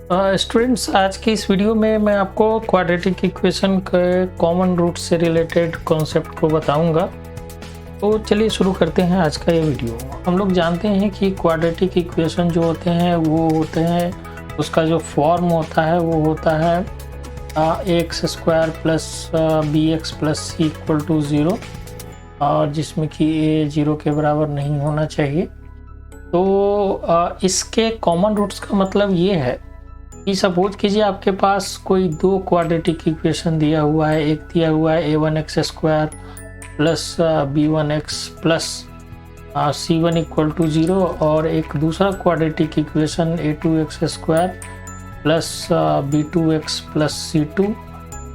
Students, आज की इस वीडियो में मैं आपको क्वाड्रेटिक इक्वेशन के कॉमन रूट से रिलेटेड कॉन्सेप्ट को बताऊंगा। तो चलिए शुरू करते हैं आज का ये वीडियो। हम लोग जानते हैं कि क्वाड्रेटिक इक्वेशन जो होते हैं वो होते हैं, उसका जो फॉर्म होता है वो होता है ax square plus B X plus C equal to 0, और जिसमें कि a 0 के बराबर नहीं होना चाहिए। तो इसके कॉमन रूट्स का मतलब ये है कि सपोज कीजिए आपके पास कोई दो क्वाड्रेटिक इक्वेशन दिया हुआ है। एक दिया हुआ है a1x square plus b1x plus c1 equal to 0, और एक दूसरा quadratic equation a2x square plus b2x plus c2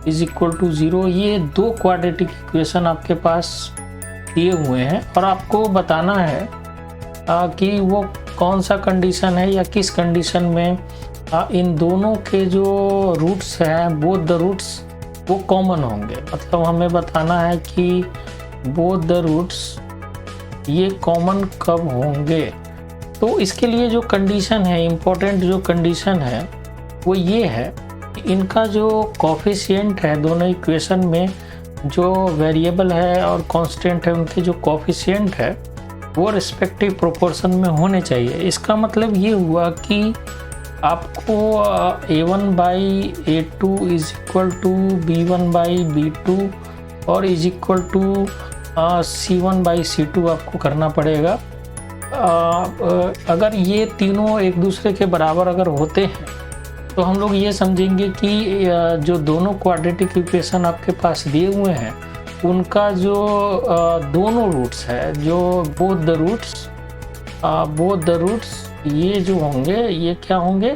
is equal to 0। ये दो क्वाड्रेटिक इक्वेशन आपके पास दिए हुए हैं और आपको बताना है कि वो कौन सा कंडीशन है या किस कंडीशन में इन दोनों के जो रूट्स हैं, बोथ द रूट्स, वो कॉमन होंगे। मतलब हमें बताना है कि बोथ द रूट्स ये कॉमन कब होंगे। तो इसके लिए जो कंडीशन है, इम्पोर्टेंट जो कंडीशन है वो ये है कि इनका जो कोफिशिएंट है, दोनों इक्वेशन में जो वेरिएबल है और कांस्टेंट है, उनके जो कोफिशिएंट है वो रिस्पेक्टिव प्रोपोर्शन में होने चाहिए। इसका मतलब ये हुआ कि आपको a1 by a2 is equal to b1 by b2 और is equal to c1 by c2 आपको करना पड़ेगा। अगर ये तीनों एक दूसरे के बराबर अगर होते हैं तो हम लोग ये समझेंगे कि जो दोनों क्वाड्रेटिक इक्वेशन आपके पास दिए हुए हैं उनका जो दोनों रूट्स है, जो बोथ द रूट्स ये जो होंगे ये क्या होंगे,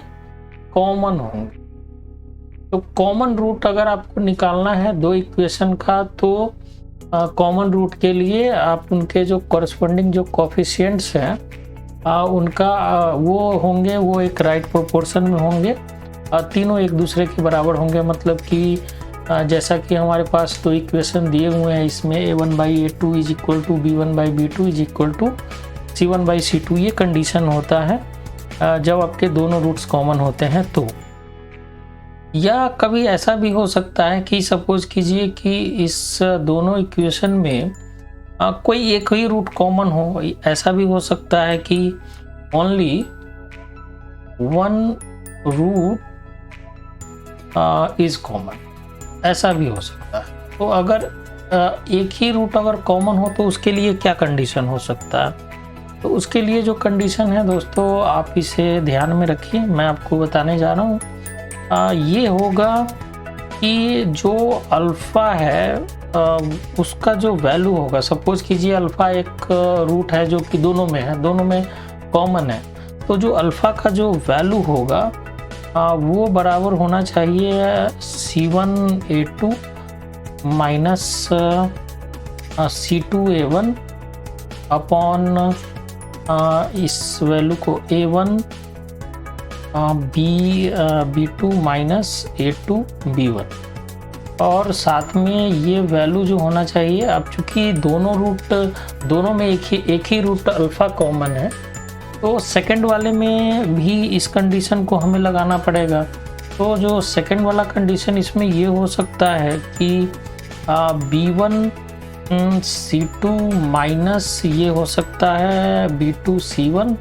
कॉमन होंगे। तो कॉमन रूट अगर आपको निकालना है दो इक्वेशन का, तो कॉमन रूट के लिए आप उनके जो कॉरस्पॉन्डिंग जो कोफिशिएंट्स हैं उनका वो होंगे, वो एक राइट प्रोपोर्शन में होंगे, तीनों एक दूसरे के बराबर होंगे। मतलब कि जैसा कि हमारे पास दो इक्वेशन दिए हुए हैं, इसमें a1 by a2 is equal to b1 by b2 is equal to c1 by c2, ये कंडीशन होता है जब आपके दोनों रूट्स कॉमन होते हैं। तो या कभी ऐसा भी हो सकता है कि सपोज कीजिए कि इस दोनों इक्वेशन में कोई एक ही रूट कॉमन हो। ऐसा भी हो सकता है कि only one root is common, ऐसा भी हो सकता है। तो अगर एक ही रूट अगर कॉमन हो तो उसके लिए क्या कंडीशन हो सकता है, तो उसके लिए जो कंडीशन है दोस्तों आप इसे ध्यान में रखिए, मैं आपको बताने जा रहा हूँ। ये होगा कि जो अल्फ़ा है उसका जो वैल्यू होगा, सपोज कीजिए अल्फ़ा एक रूट है जो कि दोनों में है, दोनों में कॉमन है, तो जो अल्फ़ा का जो वैल्यू होगा वो बराबर होना चाहिए c1a2 माइनस c2a1 अपॉन इस वैल्यू को a1 b2 minus a2 b1, और साथ में ये वैल्यू जो होना चाहिए, अब चूँकि दोनों में एक ही रूट अल्फ़ा कॉमन है, तो सेकंड वाले में भी इस कंडीशन को हमें लगाना पड़ेगा। तो जो सेकंड वाला कंडीशन इसमें ये हो सकता है कि b1 c2 माइनस ये हो सकता है b2 c1,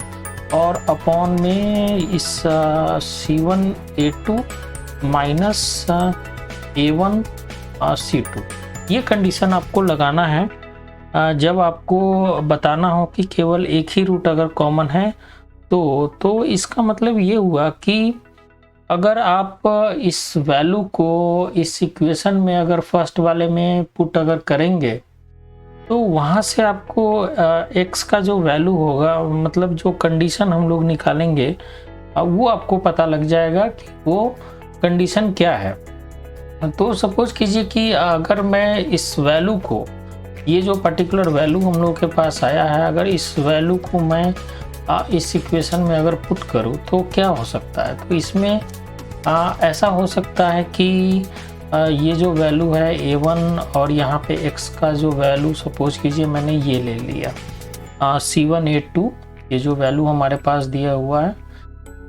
और अपॉन में इस c1 a2 minus a1 c2, ये कंडीशन आपको लगाना है जब आपको बताना हो कि केवल एक ही रूट अगर कॉमन है। तो इसका मतलब ये हुआ कि अगर आप इस वैल्यू को इस इक्वेशन में अगर फर्स्ट वाले में पुट अगर करेंगे तो वहाँ से आपको x का जो वैल्यू होगा, मतलब जो कंडीशन हम लोग निकालेंगे वो आपको पता लग जाएगा कि वो कंडीशन क्या है। तो सपोज कीजिए कि अगर मैं इस वैल्यू को, ये जो पर्टिकुलर वैल्यू हम लोग के पास आया है, अगर इस वैल्यू को मैं इस इक्वेशन में अगर पुट करूँ तो क्या हो सकता है। तो इसमें ऐसा हो सकता है कि ये जो वैल्यू है a1 और यहाँ पे x का जो वैल्यू सपोज कीजिए मैंने ये ले लिया c1 a2, ये जो वैल्यू हमारे पास दिया हुआ है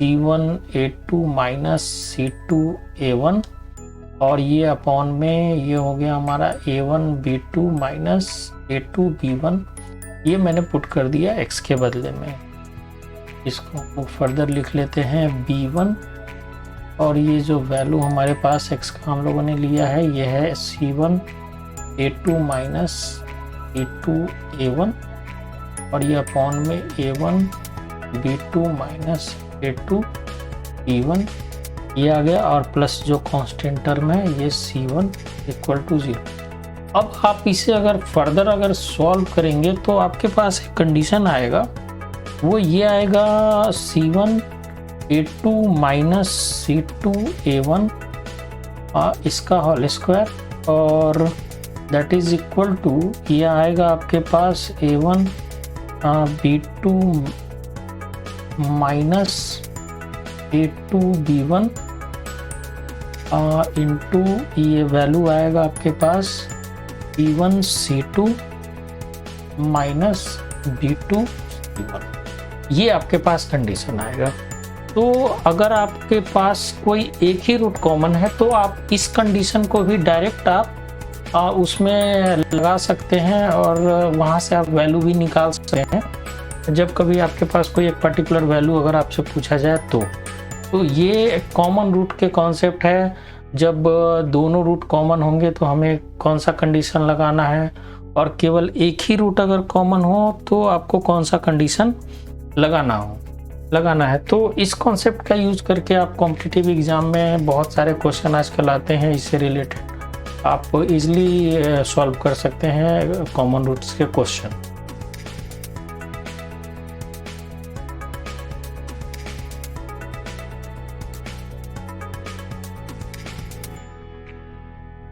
C1 A2 minus C2 A1, और ये अपॉन में ये हो गया हमारा A1 B2 minus A2 B1। ये मैंने पुट कर दिया x के बदले में। इसको फर्दर लिख लेते हैं B1, और ये जो वैल्यू हमारे पास x का हम लोगों ने लिया है ये है C1 A2 minus A2 A1, और ये अपॉन में A1 B2 minus A2 B1 ये आ गया, और प्लस जो कांस्टेंट टर्म है ये C1 इक्वल टू 0। अब आप इसे अगर फर्दर अगर सॉल्व करेंगे तो आपके पास एक कंडीशन आएगा, वो ये आएगा C1 A2 minus C2 A1 इसका होल स्क्वायर, और दैट इज इक्वल टू ये आएगा आपके पास A1 B2 minus A2 B1 into ये वैल्यू आएगा आपके पास B1 C2 minus B2 C1। ये आपके पास कंडीशन आएगा। तो अगर आपके पास कोई एक ही रूट कॉमन है तो आप इस कंडीशन को भी डायरेक्ट आप उसमें लगा सकते हैं, और वहाँ से आप वैल्यू भी निकाल सकते हैं जब कभी आपके पास कोई एक पर्टिकुलर वैल्यू अगर आपसे पूछा जाए तो ये कॉमन रूट के कॉन्सेप्ट है। जब दोनों रूट कॉमन होंगे तो हमें कौन सा कंडीशन लगाना है, और केवल एक ही रूट अगर कॉमन हो तो आपको कौन सा कंडीशन लगाना है। तो इस कॉन्सेप्ट का यूज करके आप कॉम्पिटिटिव एग्जाम में बहुत सारे क्वेश्चन आजकल आते हैं, इससे रिलेटेड आप इजीली सॉल्व कर सकते हैं कॉमन रूट्स के क्वेश्चन।